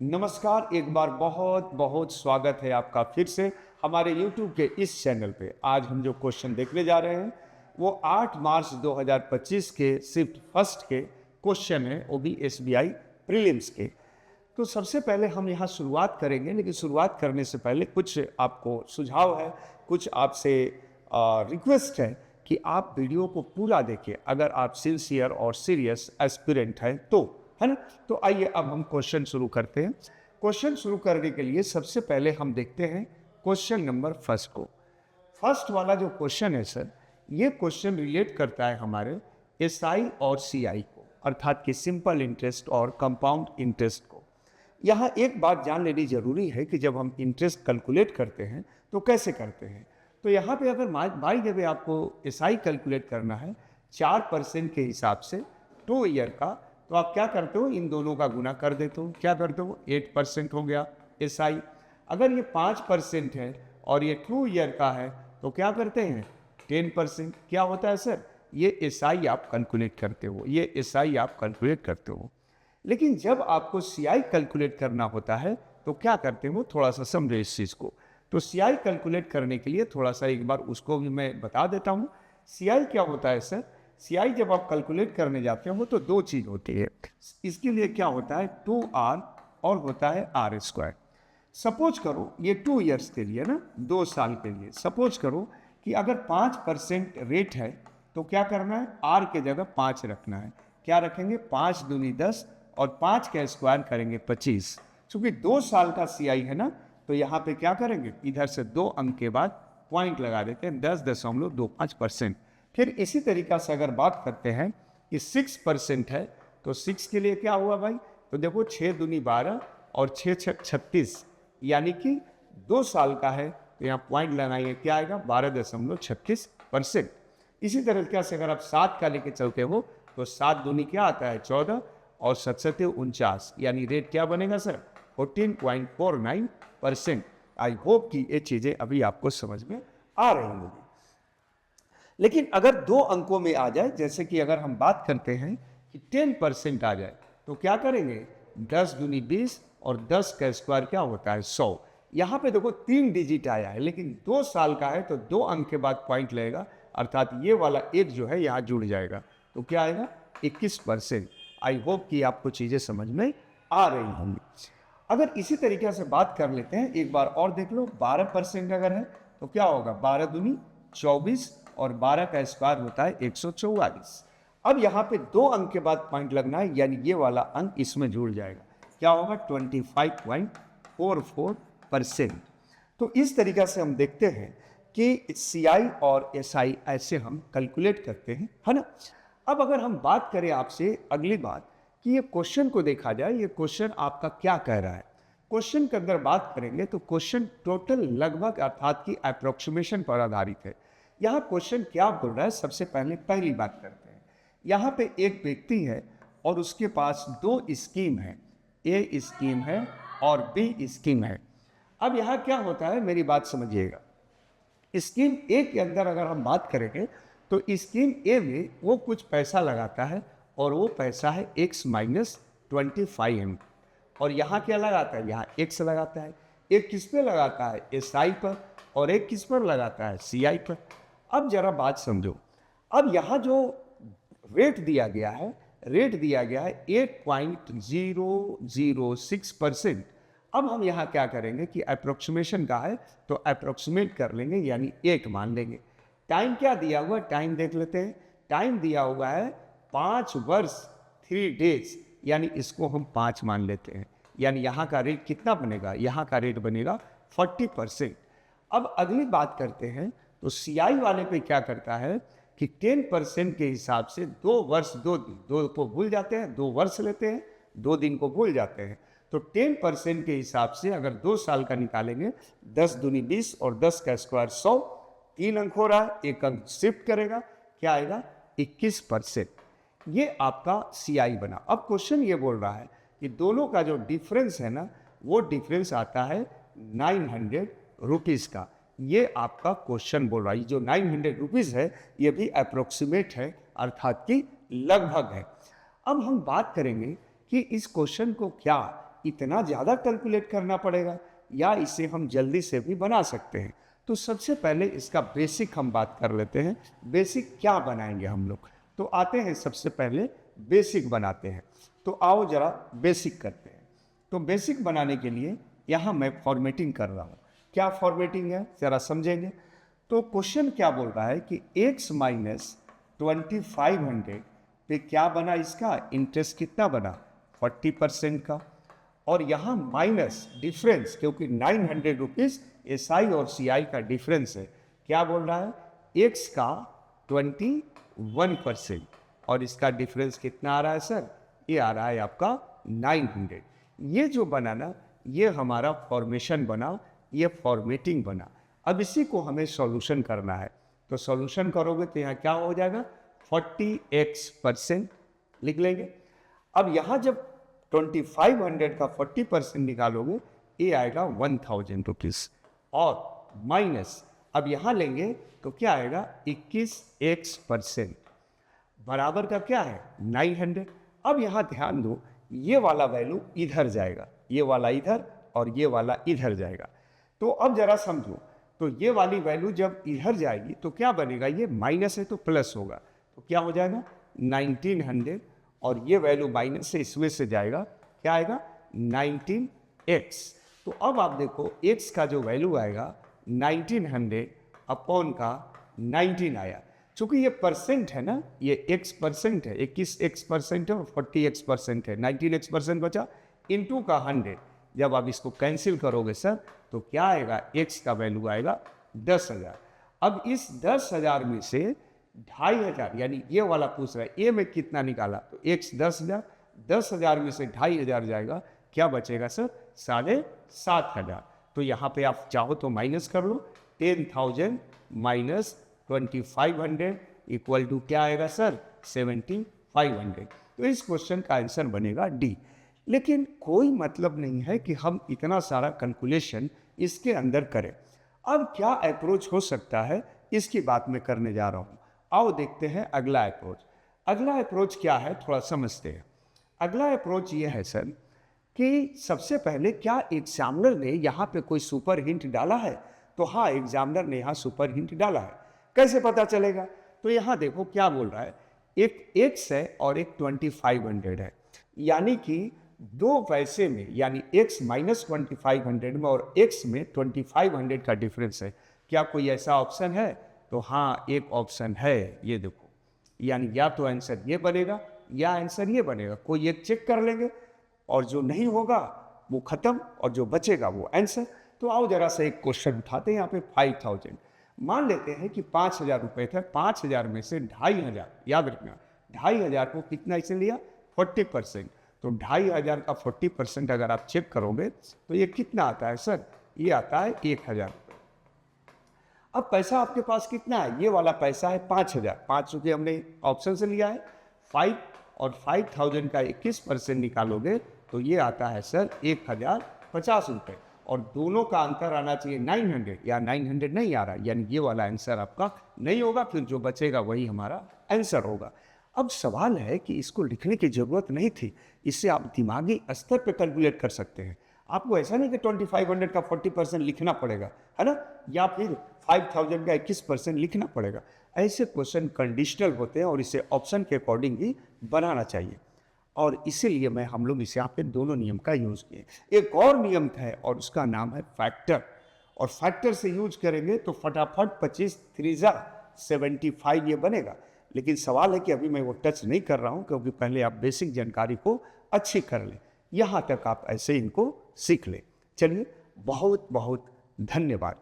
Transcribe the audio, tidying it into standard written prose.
नमस्कार, एक बार बहुत बहुत स्वागत है आपका फिर से हमारे YouTube के इस चैनल पे। आज हम जो क्वेश्चन देखने जा रहे हैं वो 8 मार्च 2025 के शिफ्ट फर्स्ट के क्वेश्चन है, वो भी SBI प्रीलिम्स के। तो सबसे पहले हम यहाँ शुरुआत करेंगे, लेकिन शुरुआत करने से पहले कुछ आपको सुझाव है, कुछ आपसे रिक्वेस्ट है कि आप वीडियो को पूरा देखिए अगर आप सिंसियर और सीरियस एस्पिरेंट हैं तो, है ना। तो आइए अब हम क्वेश्चन शुरू करते हैं। क्वेश्चन शुरू करने के लिए सबसे पहले हम देखते हैं क्वेश्चन नंबर फर्स्ट को। फर्स्ट वाला जो क्वेश्चन है सर, ये क्वेश्चन रिलेट करता है हमारे SI और CI को, अर्थात कि सिंपल इंटरेस्ट और कंपाउंड इंटरेस्ट को। यहाँ एक बात जान लेनी जरूरी है कि जब हम इंटरेस्ट कैलकुलेट करते हैं तो कैसे करते हैं। तो यहाँ पे अगर बाई द वे आपको SI कैलकुलेट करना है 4% के हिसाब से 2 ईयर का, तो आप क्या करते हो, इन दोनों का गुना कर देते हो। क्या करते हो, 8% हो गया SI। अगर ये 5% है और ये 2 ईयर का है तो क्या करते हैं, 10%। क्या होता है सर, ये SI आप कैलकुलेट करते हो, ये SI आप कैलकुलेट करते हो। लेकिन जब आपको CI कैलकुलेट करना होता है तो क्या करते हो, थोड़ा सा समझे इस चीज़ को। तो CI कैलकुलेट करने के लिए थोड़ा सा एक बार उसको भी मैं बता देता हूँ। CI क्या होता है सर, CI जब आप कैलकुलेट करने जाते हो तो दो चीज़ होती है। इसके लिए क्या होता है, 2R और होता है R²। सपोज करो ये 2 ईयर्स के लिए ना, 2 साल के लिए सपोज करो कि अगर 5% रेट है तो क्या करना है, R के जगह 5 रखना है। क्या रखेंगे, 5 दूनी 10 और 5 का स्क्वायर करेंगे 25। चूंकि 2 साल का CI है ना, तो यहाँ पे क्या करेंगे, इधर से 2 अंक के बाद पॉइंट लगा देते हैं, 10.25%। फिर इसी तरीका से अगर बात करते हैं कि 6% है तो 6 के लिए क्या हुआ भाई, तो देखो 6 दूनी 12 और 6 6 36, यानी कि 2 साल का है तो यहाँ पॉइंट लगाएंगे, क्या आएगा 12.36%। इसी तरीके से अगर आप 7 का लेके चलते हो तो 7 दूनी क्या आता है 14 और 7 7 49, यानी रेट क्या बनेगा सर 14.49%। आई होप कि ये चीज़ें अभी आपको समझ में आ रही होंगी। लेकिन अगर 2 अंकों में आ जाए, जैसे कि अगर हम बात करते हैं कि 10% आ जाए तो क्या करेंगे, 10 दूनी 20 और 10 का स्क्वायर क्या होता है 100। यहाँ पे देखो 3 डिजिट आया है, लेकिन 2 साल का है तो 2 अंक के बाद पॉइंट लगेगा, अर्थात ये वाला एक जो है यहाँ जुड़ जाएगा, तो क्या आएगा 21%। आई होप कि आपको चीज़ें समझ में आ रही होंगी। अगर इसी तरीके से बात कर लेते हैं, एक बार और देख लो, 12% अगर है तो क्या होगा, 12 दूनी 24 और 12 का स्क्वायर होता है 144। अब यहाँ पे 2 अंक के बाद पॉइंट लगना है, यानी ये वाला अंक इसमें जुड़ जाएगा, क्या होगा 25.44%। तो इस तरीका से हम देखते हैं कि CI और SI ऐसे हम कैलकुलेट करते हैं, है ना। अब अगर हम बात करें आपसे अगली बात कि ये क्वेश्चन को देखा जाए, ये क्वेश्चन आपका क्या कह रहा है। क्वेश्चन के अंदर बात करेंगे तो क्वेश्चन टोटल लगभग अर्थात की अप्रोक्सीमेशन पर आधारित है। यहाँ क्वेश्चन क्या बोल रहा है, सबसे पहले पहली बात करते हैं। यहाँ पे एक व्यक्ति है और उसके पास 2 स्कीम है, A स्कीम है और B स्कीम है। अब यहाँ क्या होता है, मेरी बात समझिएगा। स्कीम A के अंदर अगर हम बात करेंगे तो स्कीम A में वो कुछ पैसा लगाता है और वो पैसा है X माइनस 25M। और यहाँ क्या लगाता है, यहाँ X लगाता है। एक किस पे लगाता है, SI पर, और एक किस पर लगाता है, CI पर। अब जरा बात समझो, अब यहाँ जो रेट दिया गया है, रेट दिया गया है 8.006%। अब हम यहाँ क्या करेंगे कि अप्रोक्सीमेशन का है तो अप्रोक्सीमेट कर लेंगे, यानी 8 मान लेंगे। टाइम क्या दिया हुआ, टाइम देख लेते हैं। टाइम दिया हुआ है 5 वर्ष 3 डेज, यानी इसको हम 5 मान लेते हैं, यानी यहाँ का रेट कितना बनेगा, यहाँ का रेट बनेगा 40%। अब अगली बात करते हैं तो CI वाले पे क्या करता है कि 10% के हिसाब से 2 वर्ष 2 दिन, 2 को भूल जाते हैं, 2 वर्ष लेते हैं, 2 दिन को भूल जाते हैं। तो 10% के हिसाब से अगर 2 साल का निकालेंगे, 10 दूनी 20 और 10 का स्क्वायर 100, 3 अंक हो रहा है, एक अंक शिफ्ट करेगा, क्या आएगा 21%। ये आपका CI बना। अब क्वेश्चन ये बोल रहा है कि दोनों का जो डिफरेंस है ना, वो डिफरेंस आता है 900 रुपीज़ का। ये आपका क्वेश्चन बोल रहा है, जो 900 रुपीज़ है ये भी अप्रोक्सीमेट है, अर्थात कि लगभग है। अब हम बात करेंगे कि इस क्वेश्चन को क्या इतना ज़्यादा कैलकुलेट करना पड़ेगा या इसे हम जल्दी से भी बना सकते हैं? तो सबसे पहले इसका बेसिक हम बात कर लेते हैं। बेसिक क्या बनाएंगे हम लोग? तो आते हैं सबसे पहले बेसिक बनाते हैं। तो आओ जरा बेसिक करते हैं। तो बेसिक बनाने के लिए यहाँ मैं फॉर्मेटिंग कर रहा हूँ। क्या फॉर्मेटिंग है ज़रा समझेंगे। तो क्वेश्चन क्या बोल रहा है कि x माइनस 2500 पे क्या बना, इसका इंटरेस्ट कितना बना 40% का, और यहाँ माइनस डिफरेंस, क्योंकि 900 रुपीज़ SI और CI का डिफरेंस है। क्या बोल रहा है x का 21% और इसका डिफरेंस कितना आ रहा है सर, ये आ रहा है आपका 900। ये जो बना ना, ये हमारा फॉर्मेशन बना, ये फॉर्मेटिंग बना। अब इसी को हमें सॉल्यूशन करना है। तो सॉल्यूशन करोगे तो यहाँ क्या हो जाएगा 40x% लिख लेंगे। अब यहाँ जब 2500 का 40% निकालोगे ये आएगा 1000 रुपीज़, और माइनस अब यहाँ लेंगे तो क्या आएगा 21x% बराबर का क्या है 900। अब यहाँ ध्यान दो, ये वाला वैल्यू इधर जाएगा, ये वाला इधर और ये वाला इधर जाएगा। तो अब जरा समझो, तो ये वाली वैल्यू जब इधर जाएगी तो क्या बनेगा, ये माइनस है तो प्लस होगा, तो क्या हो जाएगा 1900, और ये वैल्यू माइनस से इसमें से जाएगा, क्या आएगा 19x। तो अब आप देखो x का जो वैल्यू आएगा 1900 अपॉन का 19 आया। चूंकि ये परसेंट है ना, ये x% है, 21x% है और 40x% है, 19x% बचा इनटू का 100। जब आप इसको कैंसिल करोगे सर तो क्या आएगा, x का वैल्यू आएगा 10,000। अब इस 10,000 में से 2,500, यानी ये वाला पूछ रहा है a में कितना निकाला, तो x 10,000, 10,000 में से 2,500 जाएगा, क्या बचेगा सर 7,500। तो यहाँ पे आप चाहो तो माइनस कर लो, 10,000 माइनस 2,500 इक्वल टू क्या आएगा सर 7,500। तो इस क्वेश्चन का आंसर बनेगा डी। लेकिन कोई मतलब नहीं है कि हम इतना सारा कैलकुलेशन इसके अंदर करें। अब क्या अप्रोच हो सकता है, इसकी बात मैं करने जा रहा हूँ। आओ देखते हैं अगला अप्रोच। अगला अप्रोच क्या है, थोड़ा समझते हैं। अगला अप्रोच ये है सर कि सबसे पहले क्या एग्जामिनर ने यहाँ पे कोई सुपर हिंट डाला है? तो हाँ, एग्जामिनर ने यहाँ सुपर हिंट डाला है। कैसे पता चलेगा? तो यहाँ देखो क्या बोल रहा है, एक x है और एक 2500 है, यानी कि दो पैसे में, यानी x माइनस 2500 में और x में 2500 का डिफरेंस है। क्या कोई ऐसा ऑप्शन है? तो हाँ, एक ऑप्शन है, ये देखो, यानी या तो आंसर ये बनेगा या आंसर ये बनेगा। कोई एक चेक कर लेंगे और जो नहीं होगा वो खत्म और जो बचेगा वो आंसर। तो आओ जरा सा एक क्वेश्चन उठाते हैं यहाँ पे 5000। मान लेते हैं कि 5,000 रुपये थे, 5,000 में से 2,500, याद रखना 2,500 को कितना इसे लिया 40%, तो 2,500 का 40% अगर आप चेक करोगे तो ये कितना आता है सर, ये आता है 1,000 रुपये। अब पैसा आपके पास कितना है, ये वाला पैसा है 5,000, 5 रुपये हमने ऑप्शन से लिया है। 5 और 5,000 का 21% निकालोगे तो ये आता है सर 1,050 रुपये, और दोनों का अंतर आना चाहिए 900, या 900 नहीं आ रहा, यानी ये वाला आंसर आपका नहीं होगा, फिर जो बचेगा वही हमारा आंसर होगा। अब सवाल है कि इसको लिखने की ज़रूरत नहीं थी, इससे आप दिमागी स्तर पर कैलकुलेट कर सकते हैं। आपको ऐसा नहीं कि 2500 का 40% लिखना पड़ेगा, है ना, या फिर 5,000 का 21% लिखना पड़ेगा। ऐसे क्वेश्चन कंडीशनल होते हैं और इसे ऑप्शन के अकॉर्डिंग ही बनाना चाहिए, और इसीलिए मैं लोग इसे यहाँ पे दोनों नियम का यूज़ किए। एक और नियम है और उसका नाम है फैक्टर, और फैक्टर से यूज करेंगे तो फटाफट 25 3 75 ये बनेगा। लेकिन सवाल है कि अभी मैं वो टच नहीं कर रहा हूँ, क्योंकि पहले आप बेसिक जानकारी को अच्छी कर लें, यहाँ तक आप ऐसे इनको सीख लें। चलिए, बहुत बहुत धन्यवाद।